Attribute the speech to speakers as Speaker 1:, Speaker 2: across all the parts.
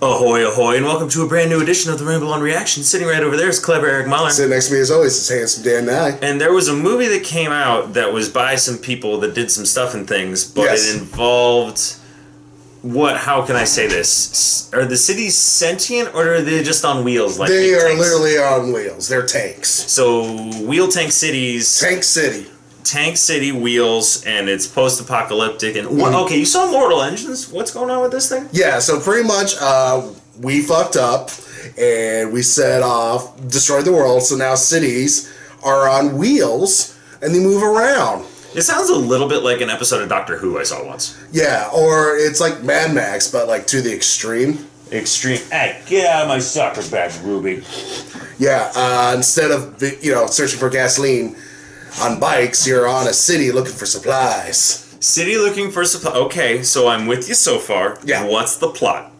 Speaker 1: Ahoy, ahoy, and welcome to a brand new edition of the Ramble on Reaction. Sitting right over there is clever Eric Muller.
Speaker 2: Sitting next to me as always is handsome Dan Nye.
Speaker 1: And there was a movie that came out that was by some people that did some stuff and things, but it involved... how can I say this? Are the cities sentient, or are they just on wheels? Like
Speaker 2: they are
Speaker 1: tanks?
Speaker 2: literally on wheels. They're tanks.
Speaker 1: So, wheel tank cities...
Speaker 2: Tank City.
Speaker 1: Tank City wheels, and it's post-apocalyptic. And okay, you saw Mortal Engines. What's going on with this thing?
Speaker 2: Yeah, so pretty much we fucked up, and we set off, destroyed the world, so now cities are on wheels, and they move around.
Speaker 1: It sounds a little bit like an episode of Doctor Who I saw once.
Speaker 2: Yeah, or it's like Mad Max, but like to the extreme.
Speaker 1: Extreme. Hey, get out of my soccer bag, Ruby.
Speaker 2: Yeah, instead of, searching for gasoline on bikes, you're on a city looking for supplies.
Speaker 1: City looking for supply. Okay, so I'm with you so far.
Speaker 2: Yeah.
Speaker 1: What's the plot?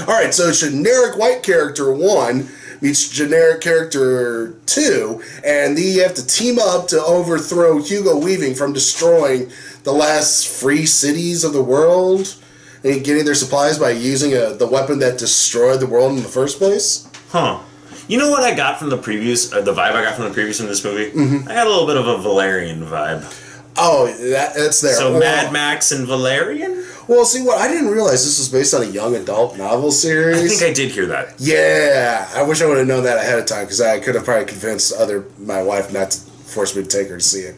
Speaker 2: Alright, so generic white character 1 meets generic character 2, and they have to team up to overthrow Hugo Weaving from destroying the last free cities of the world and getting their supplies by using the weapon that destroyed the world in the first place.
Speaker 1: Huh. You know what I got from the previews, the vibe I got from the previews in this movie? I got a little bit of a Valerian vibe.
Speaker 2: Oh, that's there.
Speaker 1: So Mad Max and Valerian?
Speaker 2: Well, see, what I didn't realize this was based on a young adult novel series.
Speaker 1: I think I did hear that.
Speaker 2: Yeah, I wish I would have known that ahead of time, because I could have probably convinced my wife not to force me to take her to see it.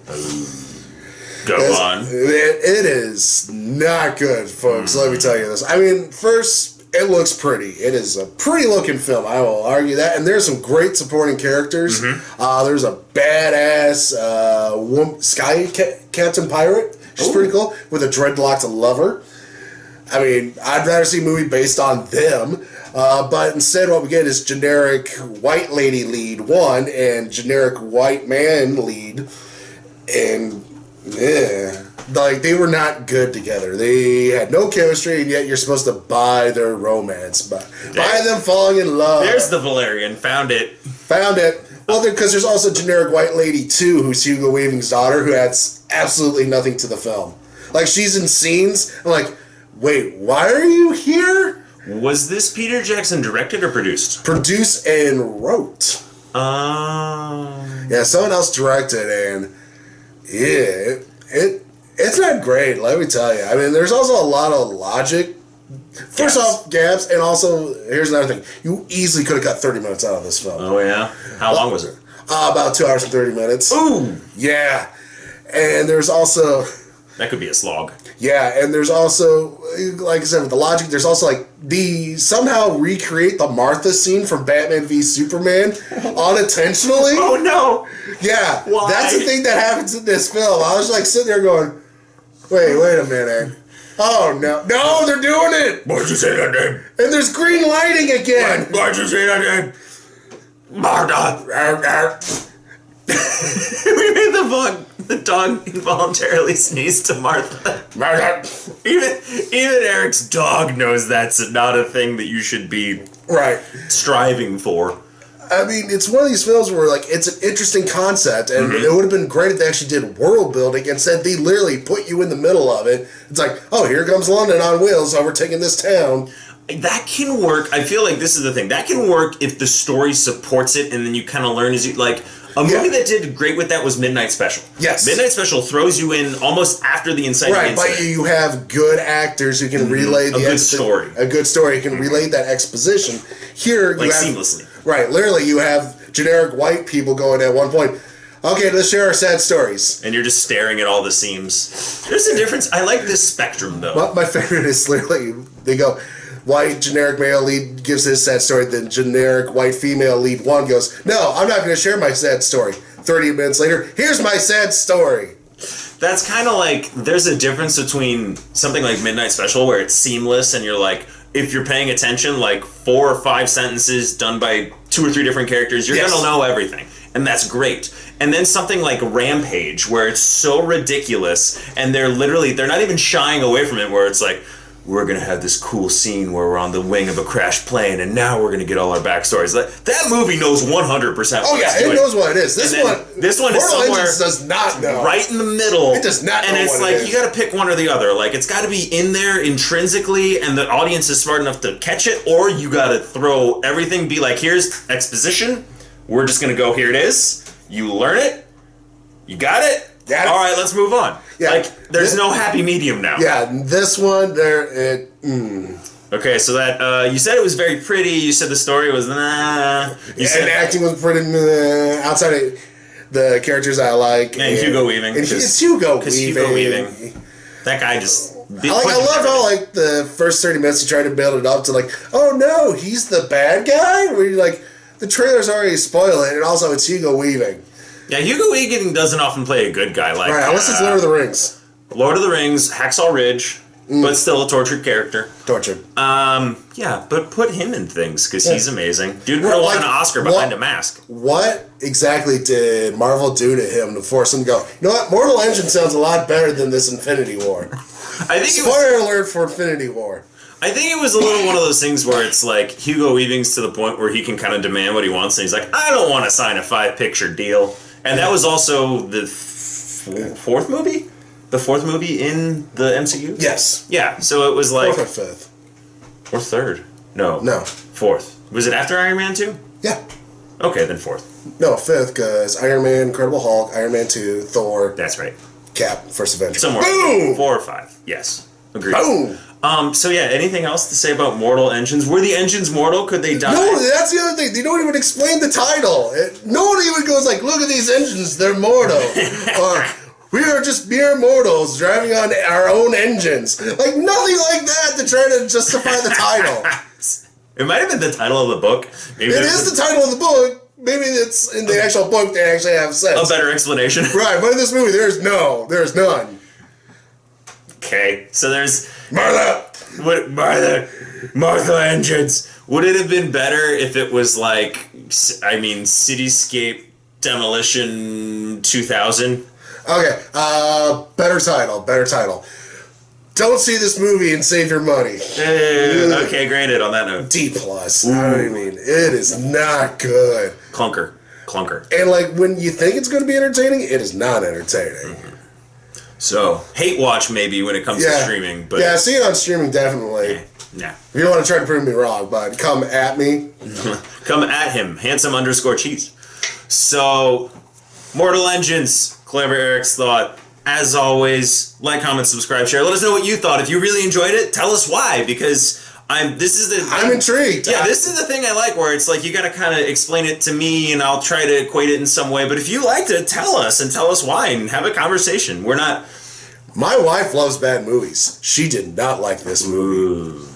Speaker 1: Go on.
Speaker 2: It is not good, folks. Let me tell you this. I mean, first, it looks pretty. It is a pretty looking film. I will argue that. And there's some great supporting characters. There's a badass sky captain pirate. She's pretty cool, with a dreadlocked lover. I mean, I'd rather see a movie based on them. But instead what we get is generic white lady lead 1 and generic white man lead. And, yeah. Like, they were not good together. They had no chemistry, and yet you're supposed to buy their romance. By them falling in love.
Speaker 1: There's the Valerian. Found it.
Speaker 2: Found it. Well, because there's also generic white lady 2, who's Hugo Weaving's daughter, who adds absolutely nothing to the film. Like, she's in scenes, I'm like, wait, why are you here?
Speaker 1: Was this Peter Jackson directed or produced?
Speaker 2: Produced and wrote. Yeah, someone else directed, and yeah, it's not great, let me tell you. I mean, there's also a lot of logic. First off, gaps, and also, here's another thing. You easily could have cut 30 minutes out of this film.
Speaker 1: Oh, yeah? How long was it?
Speaker 2: About 2 hours and 30 minutes.
Speaker 1: Ooh!
Speaker 2: Yeah. And there's also...
Speaker 1: That could be a slog.
Speaker 2: Yeah, and there's also, like I said, with the logic, there's also, like, somehow recreate the Martha scene from Batman v Superman unintentionally.
Speaker 1: Oh, no!
Speaker 2: Yeah.
Speaker 1: Why?
Speaker 2: That's the thing that happens in this film. I was, like, sitting there going, wait a minute. Oh, no. No, they're doing it!
Speaker 1: Why'd you say that name?
Speaker 2: And there's green lighting again!
Speaker 1: Why'd you say that name? Martha! We made the dog involuntarily sneeze to Martha.
Speaker 2: Martha!
Speaker 1: Even Eric's dog knows that's not a thing that you should be striving for.
Speaker 2: I mean, it's one of these films where, like, it's an interesting concept, and it would have been great if they actually did world building. Instead, they literally put you in the middle of it. It's like, oh, here comes London on wheels, overtaking this town.
Speaker 1: That can work. I feel like this is the thing. That can work if the story supports it, and then you kind of learn as you, like... A movie that did great with that was Midnight Special.
Speaker 2: Yes.
Speaker 1: Midnight Special throws you in almost after the inciting incident.
Speaker 2: Right, but you have good actors who can relay
Speaker 1: a good story.
Speaker 2: A good story who can relay that exposition. Here,
Speaker 1: like
Speaker 2: you have...
Speaker 1: seamlessly.
Speaker 2: Right, literally, you have generic white people going at one point, okay, let's share our sad stories.
Speaker 1: And you're just staring at all the seams. There's a difference. I like this spectrum, though.
Speaker 2: My favorite is literally, they go... White generic male lead gives his sad story, then generic white female lead 1 goes, no, I'm not going to share my sad story. 30 minutes later, here's my sad story.
Speaker 1: That's kind of like, there's a difference between something like Midnight Special where it's seamless and you're like, if you're paying attention, like 4 or 5 sentences done by 2 or 3 different characters, you're going to know everything. And that's great. And then something like Rampage where it's so ridiculous and they're not even shying away from it, where it's like, we're gonna have this cool scene where we're on the wing of a crashed plane, and now we're gonna get all our backstories. That movie knows 100%.
Speaker 2: Oh yeah, it knows what it is. This one is somewhere
Speaker 1: does
Speaker 2: not know.
Speaker 1: Right in the middle.
Speaker 2: It does not know.
Speaker 1: And it's like you got to pick one or the other. Like it's got to be in there intrinsically, and the audience is smart enough to catch it, or you got to throw everything. Be like, here's exposition. We're just gonna go. Here it is. You learn it. You got it. All right, let's move on. Yeah, like there's no happy medium now.
Speaker 2: Yeah, this one
Speaker 1: Okay, so that you said it was very pretty. You said the story was nah. You said
Speaker 2: the acting was pretty outside of the characters I like.
Speaker 1: And Hugo Weaving.
Speaker 2: It's Hugo Weaving.
Speaker 1: That guy just.
Speaker 2: I love how like the first 30 minutes he tried to build it up to like, oh no, he's the bad guy. Where you're like, the trailer's already spoiling it, and also it's Hugo Weaving.
Speaker 1: Yeah, Hugo Weaving doesn't often play a good guy like.
Speaker 2: Right, unless it's Lord of the Rings.
Speaker 1: Lord of the Rings, Hacksaw Ridge. But still a tortured character.
Speaker 2: Tortured.
Speaker 1: Yeah, but put him in things, because he's amazing. Dude would have won an Oscar behind a mask.
Speaker 2: What exactly did Marvel do to him to force him to go, you know what, Mortal Engine sounds a lot better than this Infinity War.
Speaker 1: I think
Speaker 2: Spoiler alert for Infinity War.
Speaker 1: I think it was a little one of those things where it's like, Hugo Weaving's to the point where he can kind of demand what he wants, and he's like, I don't want to sign a 5-picture deal. And that was also the fourth movie? The fourth movie in the MCU?
Speaker 2: Yes.
Speaker 1: Yeah, so it was like...
Speaker 2: Fourth or fifth?
Speaker 1: Or third? No. Fourth. Was it after Iron Man 2?
Speaker 2: Yeah.
Speaker 1: Okay, then fourth.
Speaker 2: No, fifth, because Iron Man, Incredible Hulk, Iron Man 2, Thor...
Speaker 1: That's right.
Speaker 2: Cap, First Avenger.
Speaker 1: Somewhere.
Speaker 2: Boom!
Speaker 1: 4 or 5. Yes. Agreed.
Speaker 2: Boom!
Speaker 1: So yeah, anything else to say about mortal engines? Were the engines mortal? Could they die?
Speaker 2: No, that's the other thing. They don't even explain the title. No one even goes like, look at these engines, they're mortal. Or... we are just mere mortals driving on our own engines. Like, nothing like that to try to justify the title.
Speaker 1: It might have been the title of the book. Maybe
Speaker 2: it is the title of the book. Maybe it's in the actual book they actually have sense.
Speaker 1: A better explanation.
Speaker 2: Right, but in this movie, there's none.
Speaker 1: Okay, so there's...
Speaker 2: Martha
Speaker 1: engines. Would it have been better if it was like, Cityscape Demolition 2000?
Speaker 2: Okay, better title. Don't see this movie and save your money.
Speaker 1: Okay, granted on that note.
Speaker 2: D+. I mean, it is not good.
Speaker 1: Clunker.
Speaker 2: And like, when you think it's going to be entertaining, it is not entertaining.
Speaker 1: Mm-hmm. So, hate watch maybe when it comes to streaming. But
Speaker 2: yeah, see it on streaming, definitely.
Speaker 1: Yeah.
Speaker 2: If you want to try to prove me wrong, but come at me.
Speaker 1: Come at him. Handsome_cheese. So, Mortal Engines. Clever Eric's thought. As always, like, comment, subscribe, share. Let us know what you thought. If you really enjoyed it, tell us why. Because I'm
Speaker 2: intrigued.
Speaker 1: Yeah, this is the thing I like, where it's like you got to kind of explain it to me, and I'll try to equate it in some way. But if you liked it, tell us and tell us why, and have a conversation. We're not.
Speaker 2: My wife loves bad movies. She did not like this movie.
Speaker 1: Ooh.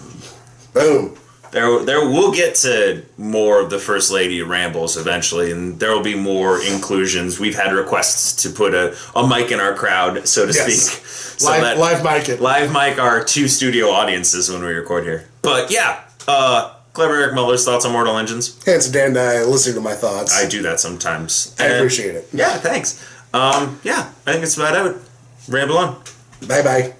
Speaker 2: Boom.
Speaker 1: We'll get to more of the First Lady rambles eventually, and there will be more inclusions. We've had requests to put a mic in our crowd, so to speak. So
Speaker 2: live mic it.
Speaker 1: Live mic our 2 studio audiences when we record here. But yeah, Clever Eric Muller's thoughts on Mortal Engines.
Speaker 2: Handsome Dan listening to my thoughts.
Speaker 1: I do that sometimes.
Speaker 2: I appreciate it.
Speaker 1: Yeah, thanks. I think it's about it. Ramble on.
Speaker 2: Bye-bye.